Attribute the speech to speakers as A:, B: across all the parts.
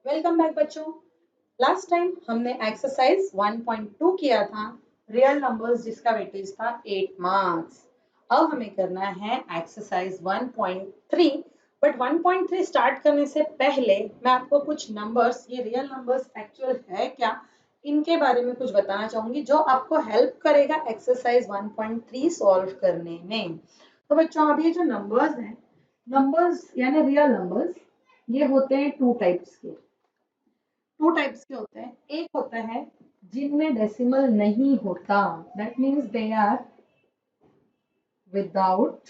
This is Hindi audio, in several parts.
A: वेलकम बैक बच्चों। लास्ट टाइम हमने एक्सरसाइज 1.2 किया था, रियल नंबर्स, जिसका वेटेज था 8 मार्क्स। अब हमें करना है एक्सरसाइज 1.3। बट 1.3 स्टार्ट करने से पहले मैं आपको कुछ नंबर्स, ये रियल नंबर्स एक्चुअल है क्या, इनके बारे में कुछ बताना चाहूंगी जो आपको हेल्प करेगा एक्सरसाइज 1.3 सॉल्व करने में। तो बच्चों, अब ये जो नंबर्स हैं, नंबर्स यानी रियल नंबर्स, ये होते हैं टू टाइप्स के होते हैं। एक होता है जिनमें डेसिमल नहीं होता, that means they are without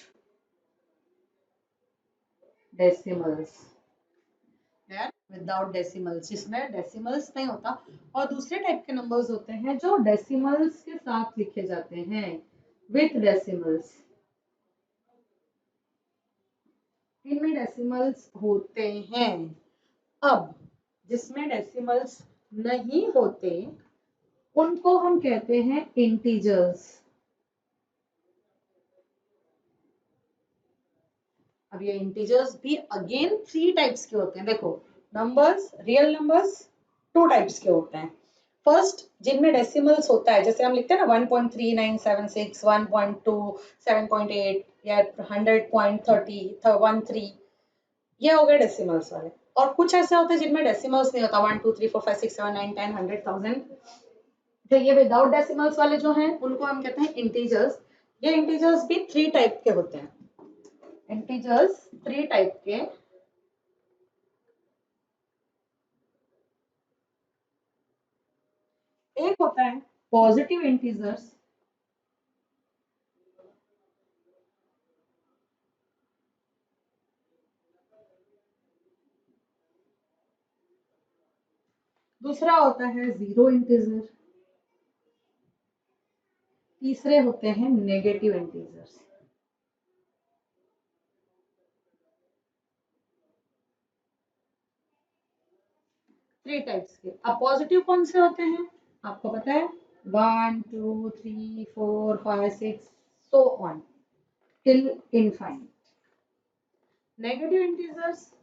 A: decimals. They are without decimals, जिसमें डेसिमल्स नहीं होता। और दूसरे टाइप के नंबर्स होते हैं जो डेसिमल्स के साथ लिखे जाते हैं, विथ डेसिमल्स। इनमें डेसिमल्स होते हैं। अब जिसमें डेसिमल्स नहीं होते उनको हम कहते हैं इंटीजर्स। अब ये इंटीजर्स भी अगेन थ्री टाइप्स के होते हैं। देखो, numbers, real numbers two types के होते हैं। फर्स्ट, जिनमें डेसिमल्स होता है, जैसे हम लिखते हैं ना 1.3976, 1.2, 7.8 या 100.30, 13, ये हो गए डेसिमल्स वाले। और कुछ ऐसे होते हैं जिनमें डेसिमल्स नहीं होता, 1 2 3 4 5 6 7 9 10 100,000। तो ये विदाउट डेसिमल्स वाले जो हैं उनको हम कहते हैं इंटीजर्स। ये इंटीजर्स भी थ्री टाइप के होते हैं। इंटीजर्स थ्री टाइप के, एक होता है पॉजिटिव इंटीजर्स, दूसरा होता है जीरो इंटीजर, तीसरे होते हैं नेगेटिव इंटीजर्स। थ्री टाइप्स के। अब पॉजिटिव कौन से होते हैं आपको पता है? 1 2 3 4 5 6 so on till infinite. Negative integers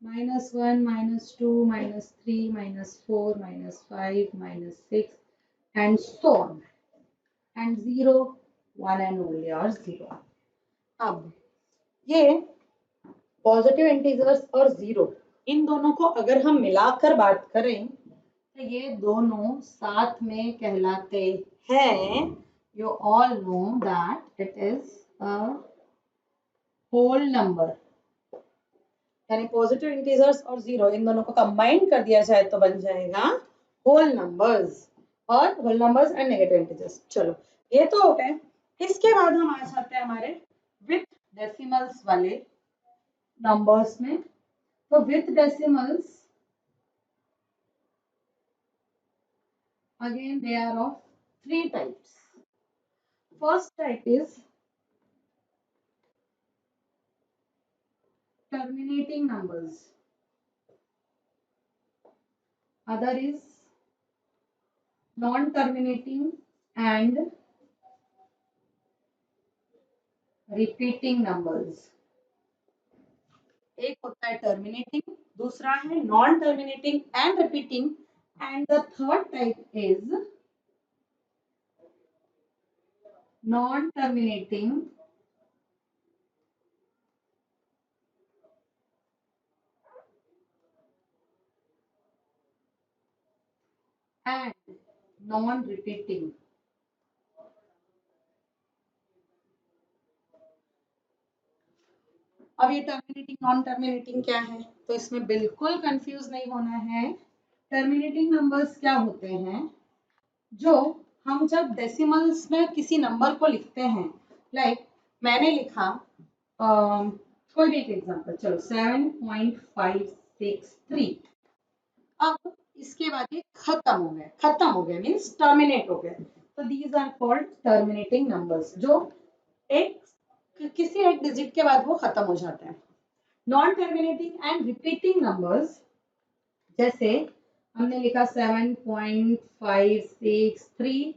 A: -1 -2 -3 -4 -5 -6 and so on, and 0 1 and only or 0। अब ये पॉजिटिव इंटीजर्स और जीरो, इन दोनों को अगर हम मिलाकर बात करें तो ये दोनों साथ में कहलाते हैं। You all know that it is a whole number. यानी पॉजिटिव इंटीजर्स और जीरो, इन दोनों को कंबाइन कर दिया जाए तो बन जाएगा होल नंबर्स। और whole numbers and negative integers. चलो, ये तो हो गए। इसके बाद हम आ जाते हैं हमारे विथ डेसिमल्स वाले नंबर्स में। तो with decimals again they are of three types. First type is terminating numbers. Other is non-terminating and repeating numbers. एक होता है terminating, दूसरा है non-terminating and repeating, and the third type is non-terminating and non-repeating। अब ये टर्मिनेटिंग नॉन टर्मिनेटिंग क्या है, तो इसमें बिल्कुल कंफ्यूज नहीं होना है। टर्मिनेटिंग नंबर्स क्या होते हैं? जो हम जब डेसिमल्स में किसी नंबर को लिखते हैं, लाइक मैंने लिखा कोई भी एक एग्जांपल, चलो 7.563। अब इसके बाद ये खत्म हो गया मीन्स टर्मिनेट हो गया। तो these are called terminating numbers, जो एक किसी एक डिजिट के बाद वो खत्म हो जाते हैं। Non terminating and repeating numbers, जैसे हमने लिखा 7.563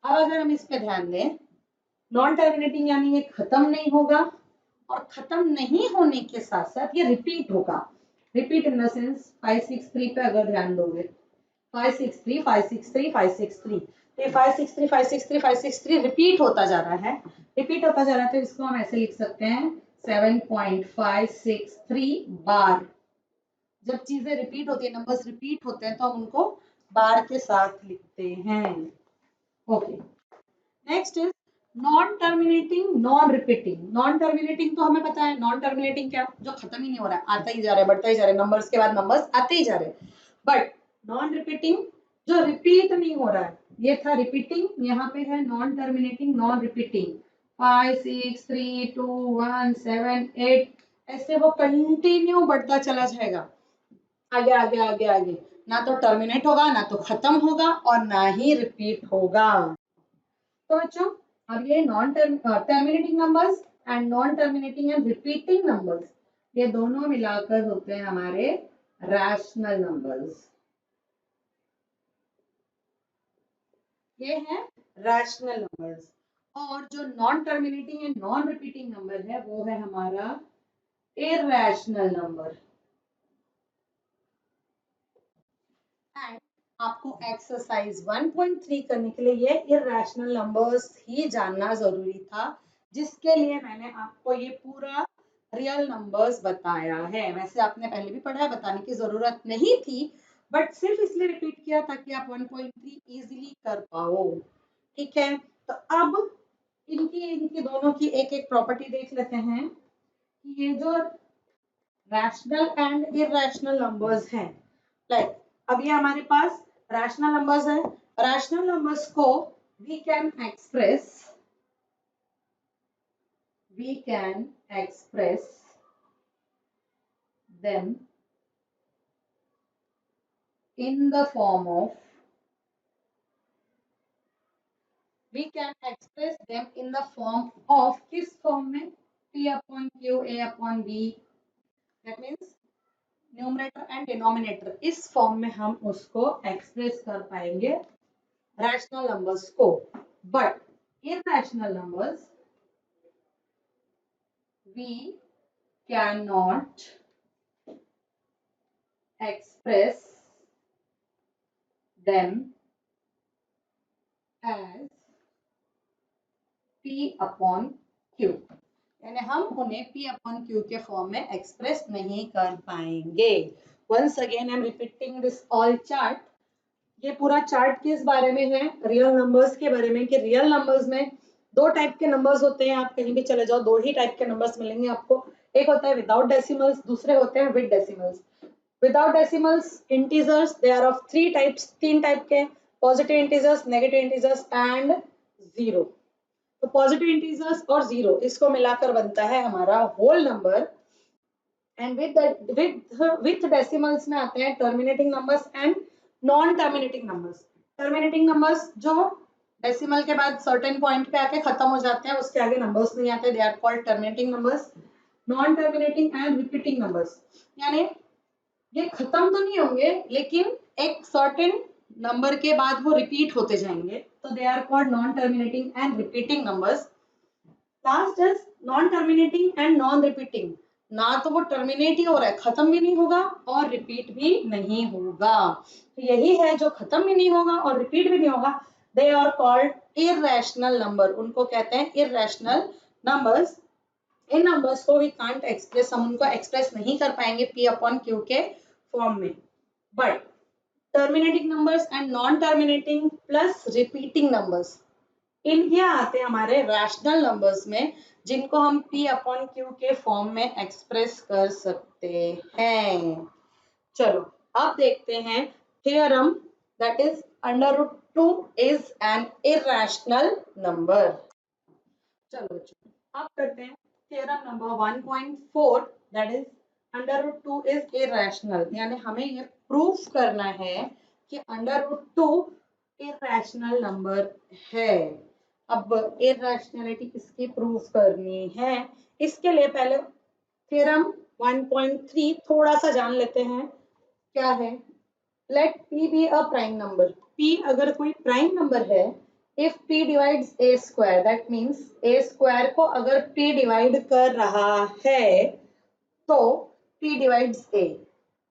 A: अब अगर हम इस पे ध्यान दें, नॉन टर्मिनेटिंग यानी ये खत्म नहीं होगा, और खत्म नहीं होने के साथ साथ ये रिपीट होगा। रिपीट इन द सेंस 563 पे अगर ध्यान दोगे 563 563 563, तो 563 563 563 रिपीट होता जा रहा है, रिपीट होता जा रहा है, तो इसको हम ऐसे लिख सकते हैं 7.563 बार। जब चीजें रिपीट होती है, नंबर्स रिपीट होते हैं, तो हम उनको बार के साथ लिखते हैं। Okay, next is non terminating non repeating. Non terminating तो हमें पता है, नॉन टर्मिनेटिंग क्या, जो खत्म ही नहीं हो रहा है, आता ही जा रहा है, बढ़ता ही जा रहा है, नंबर्स के बाद नंबर्स आते ही जा रहे हैं। बट नॉन रिपीटिंग जो रिपीट नहीं हो रहा है, ये था रिपीटिंग, यहाँ पे है नॉन टर्मिनेटिंग नॉन रिपीटिंग। 5 6 3 2 1 7 8 ऐसे वो कंटिन्यू बढ़ता चला जाएगा, आगे आगे आगे आगे, ना तो टर्मिनेट होगा, ना तो खत्म होगा, और ना ही रिपीट होगा। तो बच्चों अब ये non terminating numbers and non terminating and repeating numbers, ये दोनों मिलाकर होते हैं हमारे रैशनल नंबर्स। ये है रैशनल नंबर्स। और जो non terminating and non repeating number है वो है हमारा इरैशनल नंबर। एंड आपको एक्सरसाइज 1.3 करने के लिए ये इरैशनल नंबर्स ही जानना जरूरी था, जिसके लिए मैंने आपको ये पूरा रियल नंबर्स बताया है। वैसे आपने पहले भी पढ़ा है, बताने की जरूरत नहीं थी, बट सिर्फ इसलिए रिपीट किया ताकि आप 1.3 इजीली कर पाओ। ठीक है, तो अब इनकी इनकी दोनों की एक एक प्रॉपर्टी देख लेते हैं कि ये जो रैशनल एंड इरैशनल नंबर्स हैं, लाइक अब ये हमारे पास रैशनल नंबर्स है, रैशनल नंबर्स को we can express them in the form of किस फॉर्म में, P upon Q A upon B, that means numerator and denominator, इस फॉर्म में हम उसको एक्सप्रेस कर पाएंगे रैशनल नंबर्स को। But irrational numbers we cannot express them as P upon Q, यानी हम उन्हें P upon Q के फॉर्म में एक्सप्रेस नहीं कर पाएंगे। Once again I am repeating this all chart. ये पूरा चार्ट किस बारे में है, रियल नंबर्स के बारे में, कि रियल नंबर्स में दो टाइप के नंबर्स होते हैं। आप कहीं भी चले जाओ, दो ही टाइप के नंबर्स मिलेंगे आपको। एक होता है विदाउट डेसिमल्स, दूसरे होते हैं with decimals. Without decimals integers, they are of three types, तीन टाइप के, positive integers, negative integers and zero. तो पॉजिटिव इंटीजर्स और जीरो, इसको मिलाकर बनता है हमारा whole number. And with decimals में आते हैं terminating numbers and non terminating numbers. Terminating numbers जो डेसिमल के बाद सर्टेन पॉइंट पे आके खत्म हो जाते हैं, उसके आगे नंबर्स नहीं आते, they are called terminating numbers. Non terminating and repeating numbers, यानी ये खत्म तो नहीं होंगे, लेकिन एक सर्टेन नंबर के बाद वो रिपीट होते जाएंगे, तो they are called non terminating and repeating numbers. Last is non terminating and non repeating, ना तो वो टर्मिनेट ही हो रहा है, खत्म भी नहीं होगा और रिपीट भी नहीं होगा। तो यही है, जो खत्म भी नहीं होगा और रिपीट भी नहीं होगा, they are called irrational number, उनको कहते हैं इरैशनल नंबर्स। इन नंबर्स को वी कांट एक्सप्रेस, हम उनको एक्सप्रेस नहीं कर पाएंगे P अपॉन Q के फॉर्म में। But terminating numbers and non terminating plus repeating numbers, इनके आते हैं हमारे रैशनल नंबर्स में, जिनको हम P अपॉन Q के फॉर्म में एक्सप्रेस कर सकते हैं। चलो अब देखते हैं theorem, that is √2 is an irrational number. चलो बच्चों अब करते हैं theorem number 1.4, that is √2 is irrational. यानी हमें ये प्रूफ करना है कि √2 इरैशनल नंबर है। अब इरैशनैलिटी किसकी प्रूफ करनी है, इसके लिए पहले थ्योरम 1.3 थोड़ा सा जान लेते हैं। क्या है, let P be a prime number. P अगर कोई प्राइम नंबर है if p divides a square, that means a square को अगर p डिवाइड कर रहा है तो p डिवाइड्स a,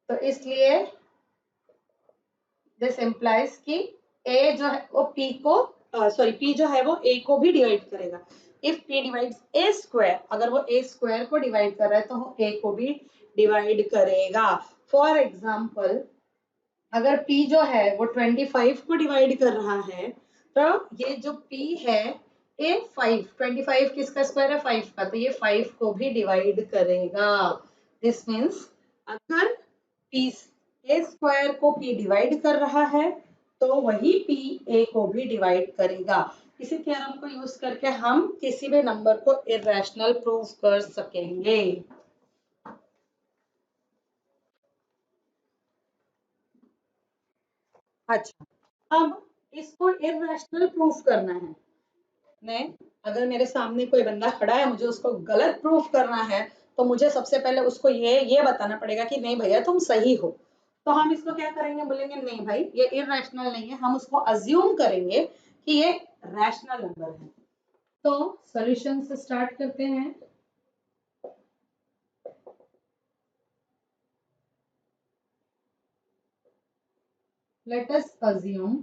A: तो इसलिए दिस इम्प्लाइज कि a जो है वो p को p जो है वो a को भी डिवाइड करेगा। If p divides a square, अगर वो a स्क्वायर को डिवाइड कर रहा है तो वो a को भी डिवाइड करेगा। फॉर एग्जाम्पल अगर p जो है वो 25 को डिवाइड कर रहा है तो ये जो p है ये 25 किसका स्क्वायर है 5 का, तो ये 5 को भी डिवाइड करेगा। दिस मीन्स अगर p a स्क्वायर को p डिवाइड कर रहा है तो वही p a को भी डिवाइड करेगा। इसी थ्योरम को यूज करके हम किसी भी नंबर को इररेशनल प्रूव कर सकेंगे। अच्छा, अब इसको इररेशनल प्रूफ करना है। मैं अगर मेरे सामने कोई बंदा खड़ा है, मुझे उसको गलत प्रूफ करना है तो मुझे सबसे पहले उसको ये बताना पड़ेगा कि नहीं भैया तुम सही हो। तो हम इसको क्या करेंगे, बोलेंगे नहीं भाई ये इररेशनल नहीं है, हम उसको अज्यूम करेंगे कि ये रैशनल नंबर है। तो सॉल्यूशन से स्टार्ट करते हैं। Let us assume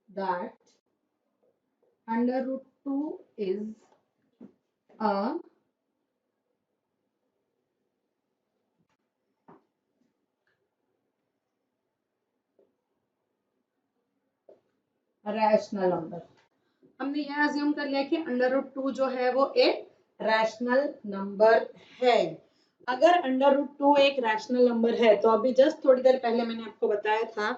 A: that under root 2 is a rational number. हमने यह अज्यूम कर लिया कि अंडर रूट 2 जो है वो एक रैशनल नंबर है। अगर अंडर रूट 2 एक रैशनल नंबर है तो अभी जस्ट थोड़ी देर पहले मैंने आपको बताया था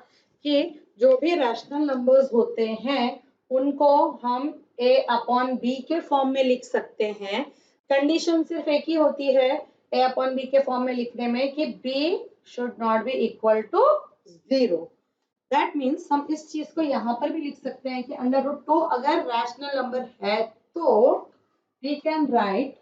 A: कि जो भी रैशनल नंबर्स होते हैं उनको हम a अपॉन b के फॉर्म में लिख सकते हैं। कंडीशन सिर्फ एक ही होती है a अपॉन b के फॉर्म में लिखने में कि b should not be equal to 0। That means हम इस चीज को यहाँ पर भी लिख सकते हैं कि अंडर रूट 2 अगर रैशनल नंबर है तो we can write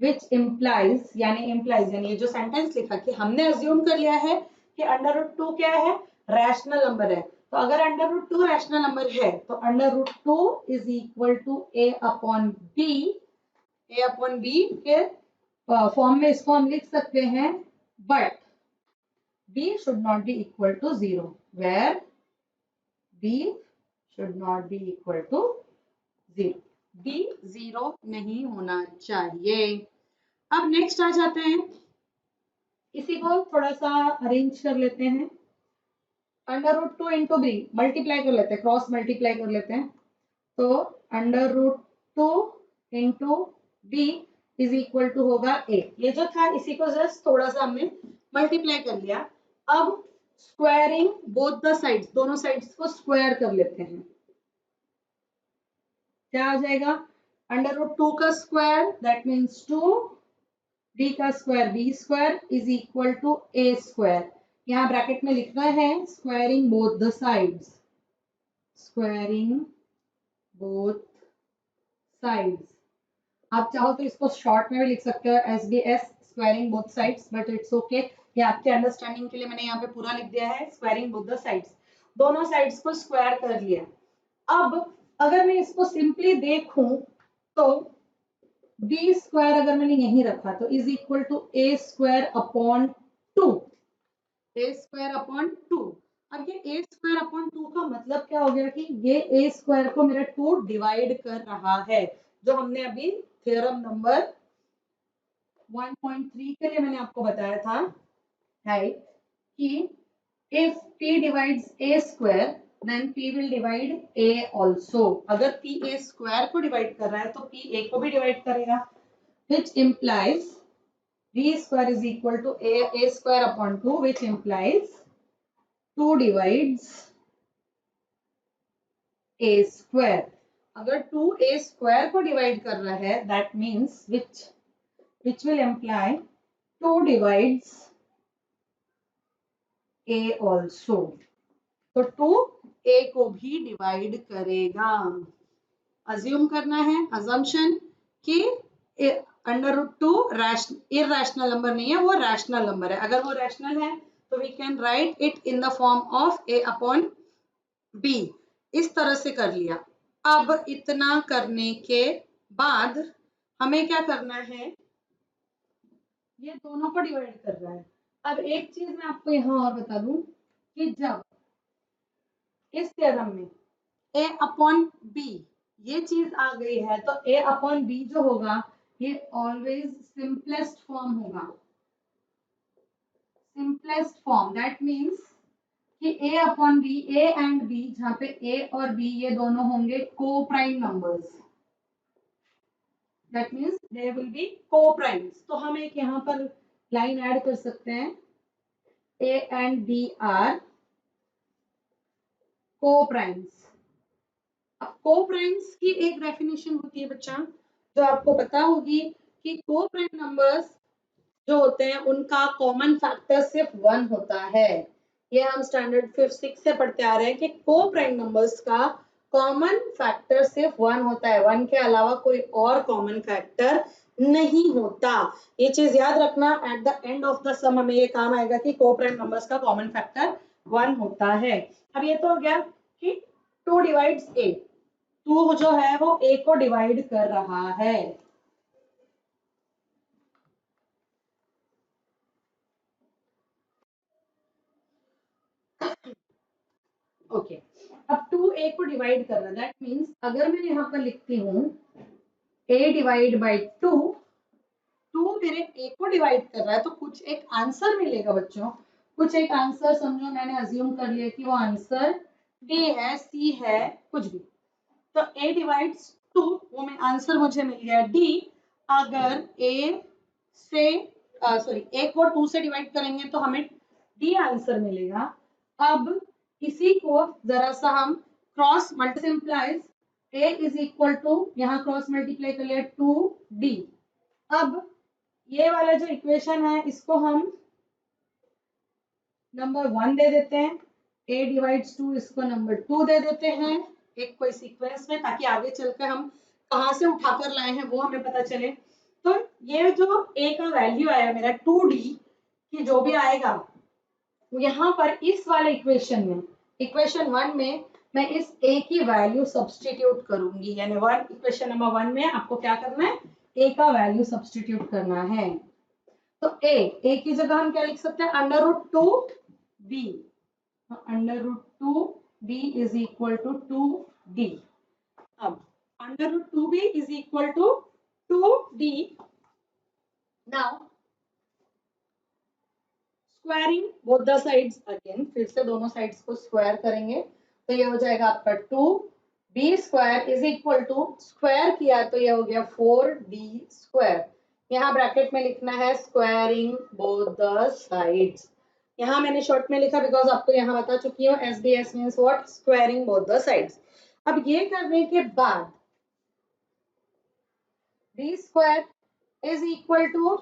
A: which implies यानी ये जो सेंटेंस लिखा कि हमने अज्यूम कर लिया है कि अंडर रूट 2 क्या है, रैशनल नंबर है। तो अगर अंडर रूट 2 रैशनल नंबर है तो under root 2 is equal to a upon B के फॉर्म में इसको हम लिख सकते हैं, but b should not be equal to 0, where b should not be equal to 0, b 0 नहीं होना चाहिए। अब नेक्स्ट आ जाते हैं, इसी को थोड़ा सा अरेंज कर लेते हैं। Under root 2 into B multiply कर लेते हैं, क्रॉस मल्टीप्लाई कर लेते हैं। तो under root 2 into B is equal to होगा a। ये जो था इसी को जस्ट थोड़ा सा हमने मल्टीप्लाई कर लिया। अब स्क्वायरिंग बोथ द साइड्स, दोनों साइड्स को स्क्वायर कर लेते हैं। क्या आ जाएगा, अंडर रूट 2 का स्क्वायर दैट मीन्स 2, b का square b square is equal to a square. यहाँ ब्रैकेट में लिखना है squaring both the sides, squaring both sides. आप चाहो तो इसको शॉर्ट में भी लिख सकते हो SBS squaring both sides, but it's okay, ये आपके अंडरस्टैंडिंग के लिए मैंने यहाँ पे पूरा लिख दिया है स्क्वायरिंग बोथ द साइड्स। दोनों साइड्स को स्क्वायर कर लिया। अब अगर मैं इसको सिंपली देखूं तो b स्क्वायर अगर मैंने यहीं रखा तो is equal to a square upon 2, a square upon 2। अब ये a स्क्वायर अपॉन 2 का मतलब क्या हो गया कि ये a स्क्वायर को मेरा 2 डिवाइड कर रहा है, जो हमने अभी थ्योरम नंबर 1.3 के लिए मैंने आपको बताया था, है कि if p divides a square then p will divide a also। अगर p a स्क्वायर को डिवाइड कर रहा है तो p a को भी डिवाइड करेगा, which implies b square is equal to a square upon 2, which implies 2 divides a square। अगर 2a स्क्वायर को डिवाइड कर रहा है that means which will imply 2 divides a also, तो 2 a को भी डिवाइड करेगा। अज्यूम करना है, अजम्पशन कि अंडर रूट 2 इररेशनल नंबर नहीं है, वो रैशनल नंबर है। अगर वो रैशनल है तो we can write it in the form of a upon b। इस तरह से कर लिया। अब इतना करने के बाद हमें क्या करना है, ये दोनों को डिवाइड कर रहा है। अब एक चीज मैं आपको यहाँ और बता दूं कि जब इस थ्योरम में a अपॉन b ये चीज आ गई है तो a अपॉन b जो होगा ये ऑलवेज सिंपलेस्ट फॉर्म होगा। सिंपलेस्ट फॉर्म दैट मीन्स कि a upon b, a and b, जहाँ पे a और b ये दोनों होंगे को prime numbers, that means they will be को प्राइम्स। तो हम एक यहाँ पर लाइन ऐड कर सकते हैं, a एंड b आर को प्राइम्स। अब को प्राइम्स की एक डेफिनेशन होती है बच्चा जो आपको पता होगी कि को प्राइम नंबर्स जो होते हैं उनका कॉमन फैक्टर सिर्फ 1 होता है। ये हम स्टैंडर्ड 5th 6th से पढ़ते आ रहे हैं कि को प्राइम नंबर्स का कॉमन फैक्टर सिर्फ 1 होता है, 1 के अलावा कोई और कॉमन फैक्टर नहीं होता। ये चीज याद रखना, at the end of the sum हमें ये काम आएगा कि को प्राइम नंबर्स का कॉमन फैक्टर 1 होता है। अब ये तो हो गया कि 2 डिवाइड्स a, 2 जो है वो a को डिवाइड कर रहा है। ओके अब 2a को डिवाइड कर रहा है, दैट मीन्स अगर मैं यहाँ पर लिखती हूँ a डिवाइड बाई 2, 2 मेरे a को डिवाइड कर रहा है तो कुछ एक आंसर मिलेगा बच्चों। कुछ एक आंसर समझो मैंने अज्यूम कर लिया कि वो आंसर d है, c है, कुछ भी। तो a डिवाइड्स 2, वो में आंसर मुझे मिल गया d। अगर a से सॉरी a को 2 से डिवाइड करेंगे तो हमें d आंसर मिलेगा। अब इसी को जरा सा हम cross multiplies a is equal to, यहाँ क्रॉस मल्टीप्लाई कर लिया 2d। अब ये वाला जो इक्वेशन है इसको हम नंबर 1 दे देते हैं, a डिवाइड्स 2 इसको नंबर 2 दे देते हैं एक कोई सीक्वेंस में, ताकि आगे चलकर हम कहाँ से उठाकर लाए हैं वो हमें पता चले। तो ये जो a का वैल्यू आया मेरा 2d की जो भी आएगा यहाँ पर इस वाले इक्वेशन में, इक्वेशन 1 में मैं इस a की वैल्यू सब्स्टिट्यूट करूंगी, यानी इक्वेशन नंबर 1 में आपको क्या करना है, a का वैल्यू सब्स्टिट्यूट करना है। तो a की जगह हम क्या लिख सकते हैं, under root 2b, under root 2b is equal to 2d। अब under root 2b is equal to 2d। Now squaring both the sides again, फिर से दोनों साइड्स को स्क्वायर करेंगे तो ये हो जाएगा आपका 2b square is equal to, square किया तो ये हो गया 4d स्क्वायर। यहाँ ब्रैकेट में लिखना है स्क्वायरिंग बोथ द साइड्स। यहाँ मैंने शॉर्ट में लिखा बिकॉज आपको यहाँ बता चुकी हूँ SBS means what, squaring both the sides. अब ये करने के बाद d square is equal to,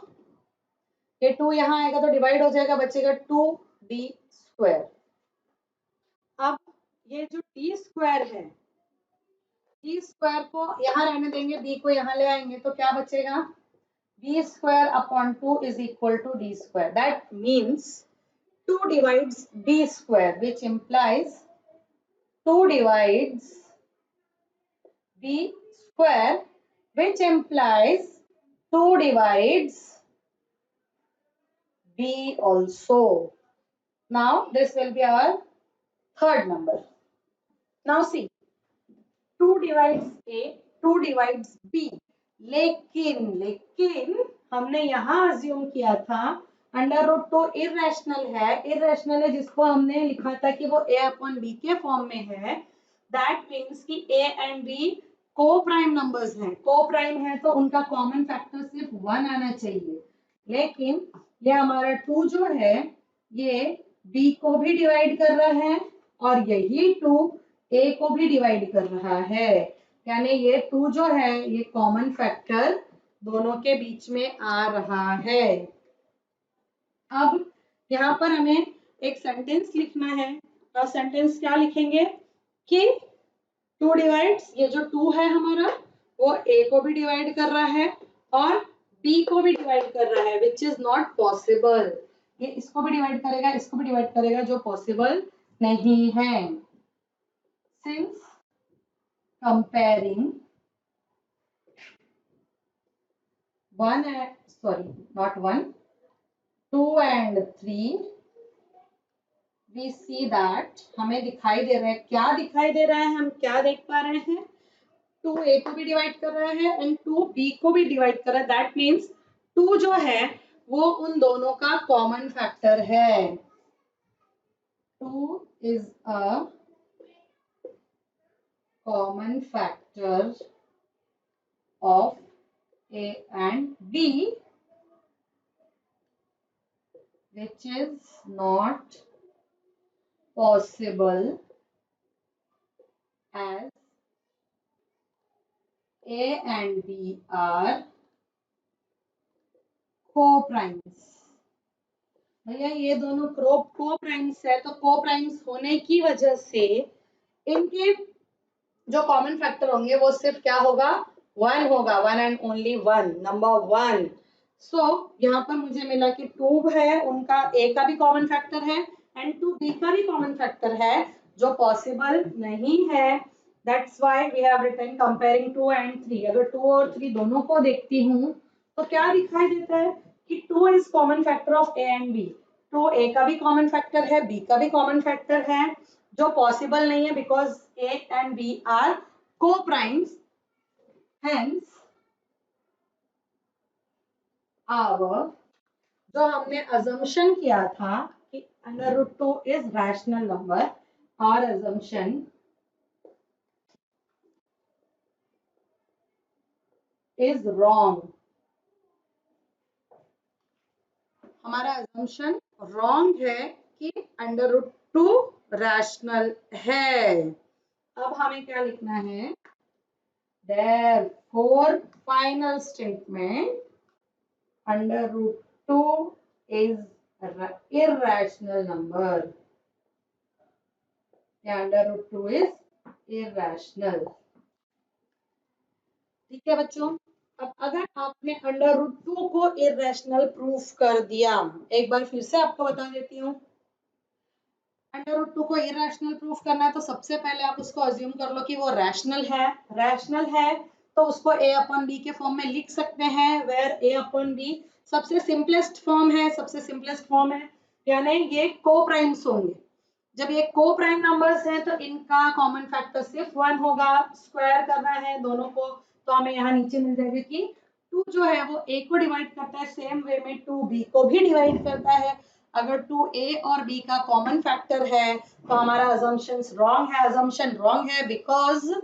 A: ये 2 यहाँ आएगा तो डिवाइड हो जाएगा, बचेगा 2d स्क्वायर। अब ये जो d स्क्वायर है, d स्क्वायर को यहाँ रहने देंगे, b को यहाँ ले आएंगे तो क्या बचेगा, b square upon 2 is equal to d square. That means 2 divides d square, which implies 2 divides b square, which implies 2 divides b also. Now this will be our third number. Now see, 2 divides a, 2 divides b, लेकिन हमने यहाँ अज्यूम किया था अंडर रूट 2 इरेशनल है, इरेशनल है जिसको हमने लिखा था कि वो a अपॉन b के फॉर्म में है। दैट मीन्स कि a एंड b को प्राइम नंबर्स हैं, को प्राइम है तो उनका कॉमन फैक्टर सिर्फ 1 आना चाहिए। लेकिन ये हमारा 2 जो है ये b को भी डिवाइड कर रहा है और यही 2 a को भी डिवाइड कर रहा है, यानी ये 2 जो है ये कॉमन फैक्टर दोनों के बीच में आ रहा है। अब यहाँ पर हमें एक सेंटेंस लिखना है, और सेंटेंस क्या लिखेंगे कि 2 डिवाइड्स, ये जो 2 है हमारा वो a को भी डिवाइड कर रहा है और b को भी डिवाइड कर रहा है, विच इज नॉट पॉसिबल। ये इसको भी डिवाइड करेगा, इसको भी डिवाइड करेगा, जो पॉसिबल नहीं है। since comparing 2 and 3, we see that हमें दिखाई दे रहा है, क्या दिखाई दे रहा है, हम क्या देख पा रहे हैं, 2a को भी डिवाइड कर रहा है एंड 2b को भी डिवाइड कर रहा है। दैट मीन्स 2 जो है वो उन दोनों का कॉमन फैक्टर है। 2 is a common factor of a and b, which is not possible as a and b are co-primes। भैया ये दोनों को-प्राइम्स है, तो को-प्राइम्स होने की वजह से इनके जो कॉमन फैक्टर होंगे वो सिर्फ क्या होगा, 1 होगा, 1 and only 1, नंबर 1। सो यहाँ पर मुझे मिला कि 2 है, उनका a का भी कॉमन फैक्टर है एंड 2b का भी कॉमन फैक्टर है, जो पॉसिबल नहीं है। That's why we have written comparing 2 and 3। अगर 2 और 3 दोनों को देखती हूँ तो क्या दिखाई देता है कि 2 is common factor of a and b। 2 a का भी कॉमन फैक्टर है, b का भी कॉमन फैक्टर है, जो पॉसिबल नहीं है because a and b are coprimes. Hence our जो हमने अजम्पशन किया था कि √2 is rational number, our assumption is wrong. हमारा अजम्पशन रॉन्ग है कि √2 रैशनल है। अब हमें क्या लिखना है, therefore final statement √2 is irrational number, या √2 is irrational। ठीक है बच्चों, अब अगर आपने √2 को इरेशनल प्रूफ कर दिया, एक बार फिर से आपको बता देती हूँ, √2 को इरेशनल प्रूफ करना है तो सबसे पहले आप उसको अज्यूम कर लो कि वो रैशनल है। रैशनल है तो उसको a अपॉन b के फॉर्म में लिख सकते हैं, वेयर a अपॉन b सबसे सिंपलेस्ट फॉर्म है, सबसे सिंपलेस्ट फॉर्म है, यानी ये को-प्राइम्स होंगे। जब ये को-प्राइम नंबर्स हैं तो इनका कॉमन फैक्टर सिर्फ 1 होगा। स्क्वायर करना है दोनों को तो हमें यहाँ नीचे मिल जाएगा कि 2 जो है वो a को डिवाइड करता है, सेम वे में 2b को भी डिवाइड करता है। अगर 2a और b का कॉमन फैक्टर है तो हमारा अजम्पशन रॉन्ग है। अजम्पशन रॉन्ग है बिकॉज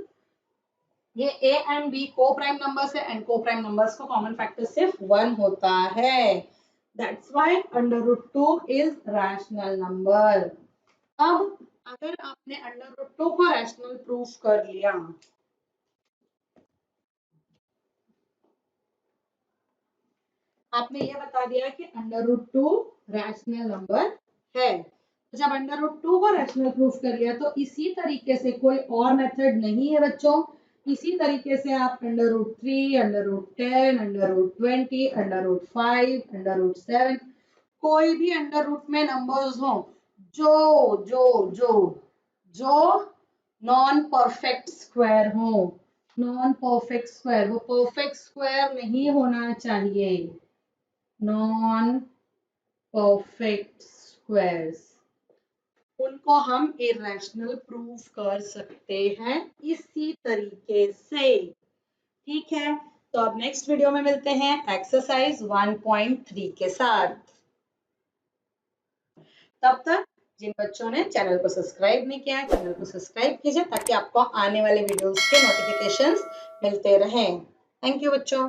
A: ये a and b co-prime numbers है एंड को-प्राइम नंबर्स को कॉमन फैक्टर सिर्फ 1 होता है। That's why √2 is rational number. अब अगर आपने √2 को रैशनल प्रूफ कर लिया, आपने ये बता दिया कि √2 रैशनल नंबर है, तो जब √2 को रैशनल प्रूफ कर लिया तो इसी तरीके से कोई और मेथड नहीं है बच्चों। इसी तरीके से आप √3, √10, √20, √5, √7 कोई भी अंडर रूट में नंबर्स हो जो जो जो जो नॉन परफेक्ट स्क्वायर हो, नॉन परफेक्ट स्क्वायर, वो परफेक्ट स्क्वायर नहीं होना चाहिए, नॉन परफेक्ट स्क्वायर्स, उनको हम इरेशनल प्रूफ कर सकते हैं इसी तरीके से। ठीक है, तो अब नेक्स्ट वीडियो में मिलते हैं एक्सरसाइज 1.3 के साथ। तब तक जिन बच्चों ने चैनल को सब्सक्राइब नहीं किया है, चैनल को सब्सक्राइब कीजिए ताकि आपको आने वाले वीडियोस के नोटिफिकेशंस मिलते रहें। थैंक यू बच्चों।